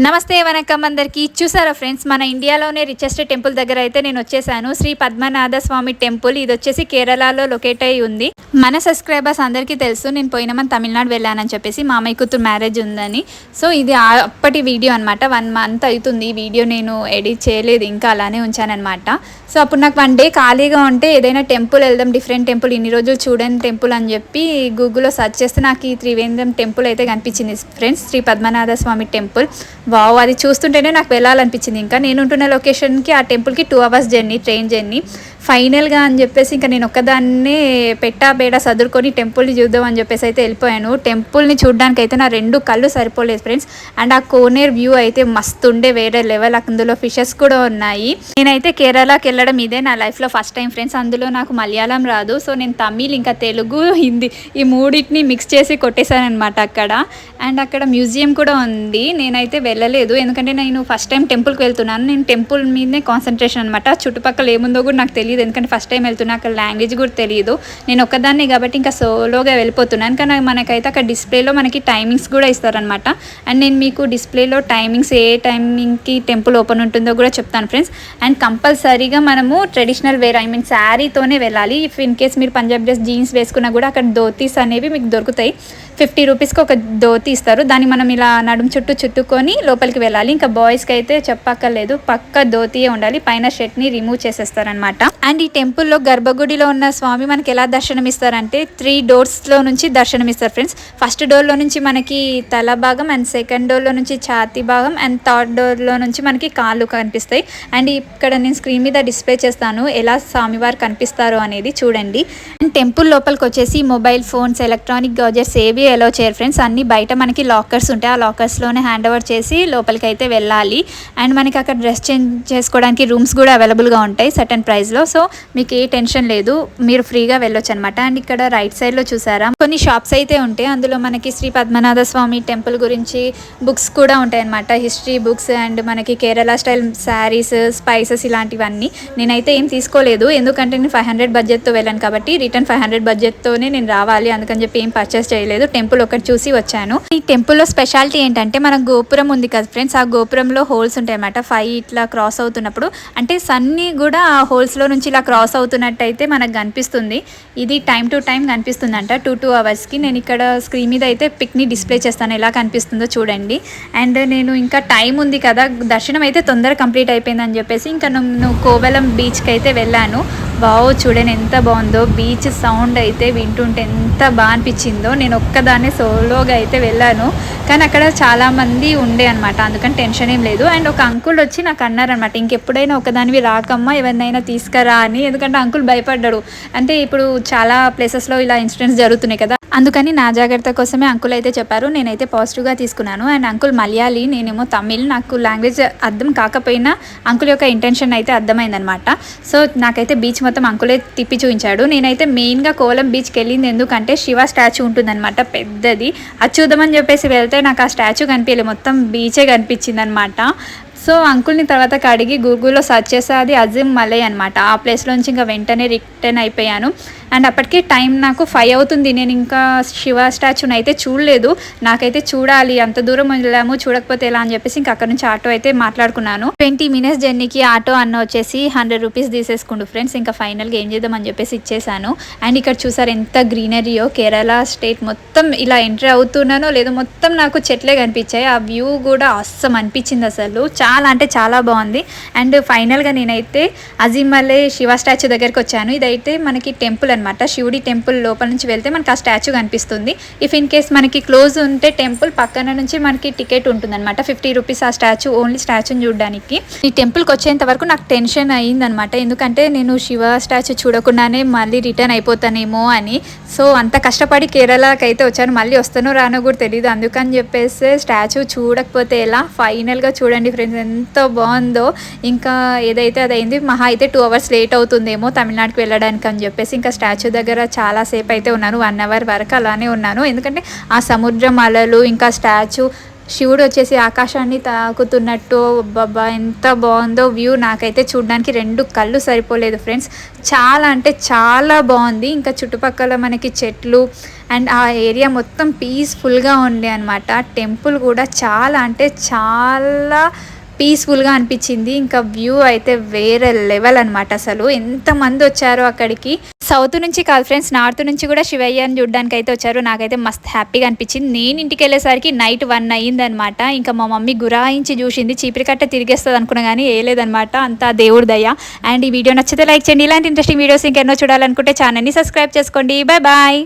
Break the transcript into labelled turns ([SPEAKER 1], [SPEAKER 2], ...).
[SPEAKER 1] నమస్తే వనకం అందరికీ. చూసారా ఫ్రెండ్స్, మన ఇండియాలోనే రిచెస్ట్ టెంపుల్ దగ్గర అయితే నేను వచ్చేసాను. శ్రీ పద్మనాభ స్వామి టెంపుల్. ఇది వచ్చేసి కేరళలో లొకేట్ అయి ఉంది. మన సబ్స్క్రైబర్స్ అందరికీ తెలుసు, నేను పోయిన మంత్ తమిళనాడు వెళ్ళానని చెప్పేసి మా అమ్మాయి కూతురు మ్యారేజ్ ఉందని. సో ఇది అప్పటి వీడియో అనమాట. 1 month అవుతుంది. ఈ వీడియో నేను ఎడిట్ చేయలేదు, ఇంకా అలానే ఉంచానమాట. సో అప్పుడు నాకు 1 day ఖాళీగా ఉంటే ఏదైనా టెంపుల్ వెళ్దాం, డిఫరెంట్ టెంపుల్, ఇన్ని రోజులు చూడని టెంపుల్ అని చెప్పి గూగుల్లో సెర్చ్ చేస్తే నాకు ఈ త్రివేంద్రం టెంపుల్ అయితే కనిపించింది ఫ్రెండ్స్. శ్రీ పద్మనాభ స్వామి టెంపుల్. వావ్, అది చూస్తుంటేనే నాకు వెళ్ళాలనిపించింది. ఇంకా నేను ఉంటున్న లొకేషన్కి ఆ టెంపుల్కి 2 hours జర్నీ, ట్రైన్ జర్నీ. ఫైనల్గా అని చెప్పేసి ఇంకా నేను ఒక్కదాన్నే పెట్టా బేడ సదురుకొని టెంపుల్ని చూద్దాం అని చెప్పేసి అయితే వెళ్ళిపోయాను. టెంపుల్ని చూడడానికి అయితే నా 2 కళ్ళు సరిపోలేదు ఫ్రెండ్స్. అండ్ ఆ కోనేర్ వ్యూ అయితే మస్తు ఉండే, వేరే లెవెల్. అందులో ఫిషెస్ కూడా ఉన్నాయి. నేనైతే కేరళకి వెళ్ళడం ఇదే నా లైఫ్లో ఫస్ట్ టైం ఫ్రెండ్స్. అందులో నాకు మలయాళం రాదు. సో నేను తమిళ్, ఇంకా తెలుగు, హిందీ ఈ మూడింటిని మిక్స్ చేసి కొట్టేశాను అనమాట అక్కడ. అండ్ అక్కడ మ్యూజియం కూడా ఉంది. నేనైతే వెళ్ళలేదు, ఎందుకంటే నేను ఫస్ట్ టైం టెంపుల్కి వెళ్తున్నాను. నేను టెంపుల్ మీదనే కాన్సన్ట్రేషన్ అనమాట. చుట్టుపక్కల ఏముందో కూడా నాకు తెలియదు, ఎందుకంటే ఫస్ట్ టైం వెళ్తున్నా. అక్కడ లాంగ్వేజ్ కూడా తెలియదు. నేను ఒక్కదాన్నే కాబట్టి ఇంకా సోలోగా వెళ్ళిపోతున్నాను. కానీ మనకైతే అక్కడ డిస్ప్లేలో మనకి టైమింగ్స్ కూడా ఇస్తారనమాట. అండ్ నేను మీకు డిస్ప్లేలో టైమింగ్స్, ఏ టైమింగ్కి టెంపుల్ ఓపెన్ ఉంటుందో కూడా చెప్తాను ఫ్రెండ్స్. అండ్ కంపల్సరీగా మనము ట్రెడిషనల్ వేర్, ఐ మీన్ శారీతోనే వెళ్ళాలి. ఇఫ్ ఇన్ కేస్ మీరు పంజాబ్ డ్రెస్, జీన్స్ వేసుకున్నా కూడా అక్కడ ధోతీస్ అనేవి మీకు దొరుకుతాయి. 50 రూపీస్కి ఒక ధోతి ఇస్తారు. దాన్ని మనం ఇలా నడుము చుట్టూ చుట్టుకొని లోపలికి వెళ్ళాలి. ఇంకా బాయ్స్కి అయితే చెప్పక్కర్లేదు, పక్క ధోతియే ఉండాలి. పైన షర్ట్ని రిమూవ్ చేసేస్తారనమాట. అండ్ ఈ టెంపుల్లో గర్భగుడిలో ఉన్న స్వామి మనకి ఎలా దర్శనం ఇస్తారంటే 3 doors నుంచి దర్శనం ఇస్తారు ఫ్రెండ్స్. ఫస్ట్ డోర్లో నుంచి మనకి తల భాగం, అండ్ సెకండ్ డోర్లో నుంచి ఛాతీ భాగం, అండ్ థర్డ్ డోర్లో నుంచి మనకి కాళ్ళు కనిపిస్తాయి. అండ్ ఇక్కడ నేను స్క్రీన్ మీద డిస్ప్లే చేస్తాను ఎలా స్వామివారు కనిపిస్తారో అనేది చూడండి. అండ్ టెంపుల్ లోపలికి వచ్చేసి మొబైల్ ఫోన్స్, ఎలక్ట్రానిక్ గాజెట్స్ ఏవి అలో చేయరు ఫ్రెండ్స్. అన్ని బయట మనకి లాకర్స్ ఉంటాయి. ఆ లాకర్స్లోనే హ్యాండ్ ఓవర్ చేసి లోపలికి అయితే వెళ్ళాలి. అండ్ మనకి అక్కడ డ్రెస్ చేంజ్ చేసుకోవడానికి రూమ్స్ కూడా అవైలబుల్గా ఉంటాయి సర్టన్ ప్రైస్లో. సో మీకు ఏ టెన్షన్ లేదు, మీరు ఫ్రీగా వెళ్ళొచ్చు అనమాట. అండ్ ఇక్కడ రైట్ సైడ్లో చూసారా కొన్ని షాప్స్ అయితే ఉంటాయి. అందులో మనకి శ్రీ పద్మనాభ స్వామి టెంపుల్ గురించి బుక్స్ కూడా ఉంటాయి అనమాట. హిస్టరీ బుక్స్, అండ్ మనకి కేరళ స్టైల్ శారీస్, స్పైసెస్ ఇలాంటివన్నీ. నేనైతే ఏం తీసుకోలేదు, ఎందుకంటే నేను 500 బడ్జెట్తో వెళ్ళాను కాబట్టి. రిటర్న్ 500 బడ్జెట్తోనే నేను రావాలి, అందుకని చెప్పి ఏం పర్చేస్ చేయలేదు. టెంపుల్ ఒకటి చూసి వచ్చాను. ఈ టెంపుల్లో స్పెషాలిటీ ఏంటంటే మన గోపురం ఉంది కదా ఫ్రెండ్స్, ఆ గోపురంలో హోల్స్ ఉంటాయి అన్నమాట. 5 ఇట్లా క్రాస్ అవుతున్నప్పుడు అంటే సన్ని కూడా ఆ హోల్స్లో నుంచి ఇలా క్రాస్ అవుతున్నట్టయితే మనకు కనిపిస్తుంది. ఇది టైం టు టైం కనిపిస్తుందంట, 2 hours నేను ఇక్కడ స్క్రీన్ మీద అయితే పిక్ని డిస్ప్లే చేస్తాను, ఎలా కనిపిస్తుందో చూడండి. అండ్ నేను ఇంకా టైం ఉంది కదా, దర్శనం అయితే తొందరగా కంప్లీట్ అయిపోయిందని చెప్పేసి ఇంకా నేను కోవలం బీచ్కి అయితే వెళ్ళాను. బావు, చూడండి ఎంత బాగుందో. బీచ్ సౌండ్ అయితే వింటుంటే ఎంత బాగా అనిపించిందో. నేను ఒక్కదాన్నే సోలోగా అయితే వెళ్ళాను, కానీ అక్కడ చాలామంది ఉండే అనమాట, అందుకని టెన్షన్ ఏం లేదు. అండ్ ఒక అంకుల్ వచ్చి నాకు అన్నారనమాట, ఇంకెప్పుడైనా ఒకదానివి రాకమ్మా, ఎవరినైనా తీసుకురా అని. ఎందుకంటే అంకుల్ భయపడ్డాడు. అంటే ఇప్పుడు చాలా ప్లేసెస్లో ఇలా ఇన్సిడెంట్స్ జరుగుతున్నాయి కదా, అందుకని నా జాగ్రత్త కోసమే అంకుల్ అయితే చెప్పారు. నేనైతే పాజిటివ్గా తీసుకున్నాను. అండ్ అంకుల్ మలయాళీ, నేనేమో తమిళ్. నాకు లాంగ్వేజ్ అర్థం కాకపోయినా అంకుల్ యొక్క ఇంటెన్షన్ అయితే అర్థమైందనమాట. సో నాకైతే బీచ్ మొత్తం అంకులే తిప్పి చూపించాడు. నేనైతే మెయిన్గా కోవలం బీచ్కి వెళ్ళింది ఎందుకంటే శివ స్టాచ్యూ ఉంటుందన్నమాట, పెద్దది. అది చూద్దామని చెప్పేసి వెళ్తే నాకు ఆ స్టాచ్యూ కనిపించలేదు, మొత్తం బీచే కనిపించింది అనమాట. సో అంకుల్ని తర్వాత అడిగి గూగుల్లో సెర్చ్ చేస్తే అది అజిమ్ మలై అనమాట. ఆ ప్లేస్లోంచి ఇంకా వెంటనే రిటర్న్ అయిపోయాను. అండ్ అప్పటికి టైం నాకు 5 అవుతుంది. నేను ఇంకా శివ స్టాచ్యూని అయితే చూడలేదు. నాకైతే చూడాలి, అంత దూరం వెళ్ళాము, చూడకపోతే ఎలా అని చెప్పేసి ఇంకా అక్కడ నుంచి ఆటో అయితే మాట్లాడుకున్నాను. 20 minutes జర్నీకి ఆటో అన్న వచ్చేసి 100 రూపీస్ తీసేసుకుండు ఫ్రెండ్స్. ఇంకా ఫైనల్గా ఏం చేద్దామని చెప్పేసి ఇచ్చేసాను. అండ్ ఇక్కడ చూసారు ఎంత గ్రీనరీయో. కేరళ స్టేట్ మొత్తం ఇలా ఎంటర్ అవుతున్నానో లేదో మొత్తం నాకు చెట్లే కనిపించాయి. ఆ వ్యూ కూడా అస్సం అనిపించింది అసలు, చాలా అంటే చాలా బాగుంది. అండ్ ఫైనల్గా నేనైతే అజిమలై శివ స్టాచ్యూ దగ్గరికి వచ్చాను. ఇదైతే మనకి టెంపుల్ అనమాట, శివుడి టెంపుల్. లోపల నుంచి వెళ్తే మనకి ఆ స్టాచ్యూ కనిపిస్తుంది. ఇఫ్ ఇన్ కేస్ మనకి క్లోజ్ ఉంటే టెంపుల్ పక్కన నుంచి మనకి టికెట్ ఉంటుందన్నమాట, 50 రూపీస్ ఆ స్టాచ్యూ, ఓన్లీ స్టాచ్యూని చూడడానికి. ఈ టెంపుల్కి వచ్చేంత వరకు నాకు టెన్షన్ అయ్యిందనమాట, ఎందుకంటే నేను శివ స్టాచ్యూ చూడకుండానే మళ్ళీ రిటర్న్ అయిపోతానేమో అని. సో అంత కష్టపడి కేరళకి అయితే వచ్చాను, మళ్ళీ వస్తానో రానో కూడా తెలియదు. అందుకని చెప్పేసి స్టాచ్యూ చూడకపోతే ఎలా. ఫైనల్గా చూడండి ఫ్రెండ్స్ ఎంత బాగుందో. ఇంకా ఏదైతే అదైంది, మహా అయితే 2 hours లేట్ అవుతుందేమో తమిళనాడుకి వెళ్ళడానికి అని చెప్పేసి ఇంకా స్టాచ్యూ దగ్గర చాలాసేపు అయితే ఉన్నాను, 1 hour వరకు అలానే ఉన్నాను. ఎందుకంటే ఆ సముద్రం అలలు, ఇంకా స్టాచ్యూ శివుడు వచ్చేసి ఆకాశాన్ని తాకుతున్నట్టు బాబా ఎంత బాగుందో వ్యూ. నాకైతే చూడడానికి 2 కళ్ళు సరిపోలేదు ఫ్రెండ్స్. చాలా అంటే చాలా బాగుంది. ఇంకా చుట్టుపక్కల మనకి చెట్లు అండ్ ఆ ఏరియా మొత్తం పీస్ఫుల్గా ఉండే అనమాట. టెంపుల్ కూడా చాలా అంటే చాలా పీస్ఫుల్గా అనిపించింది. ఇంకా వ్యూ అయితే వేరే లెవెల్ అనమాట. అసలు ఎంతమంది వచ్చారో అక్కడికి. సౌత్ నుంచి కాదు ఫ్రెండ్స్, నార్త్ నుంచి కూడా శివయ్యని చూడడానికి అయితే వచ్చారు. నాకైతే మస్త్ హ్యాపీగా అనిపించింది. నేను ఇంటికి వెళ్ళేసరికి నైట్ 1 అయ్యిందనమాట. ఇంకా మా మమ్మీ గురాయించి చూసింది, చీపిరి కట్ట తిరిగేస్తుంది అనుకున్నా కానీ వేయలేదనమాట. అంతా దేవుడి దయ. అండ్ ఈ వీడియో నచ్చితే లైక్ చేయండి. ఇలాంటి ఇంట్రెస్టింగ్ వీడియోస్ ఇంకెన్నో చూడాలనుకుంటే ఛానల్ని సబ్స్క్రైబ్ చేసుకోండి. Bye bye.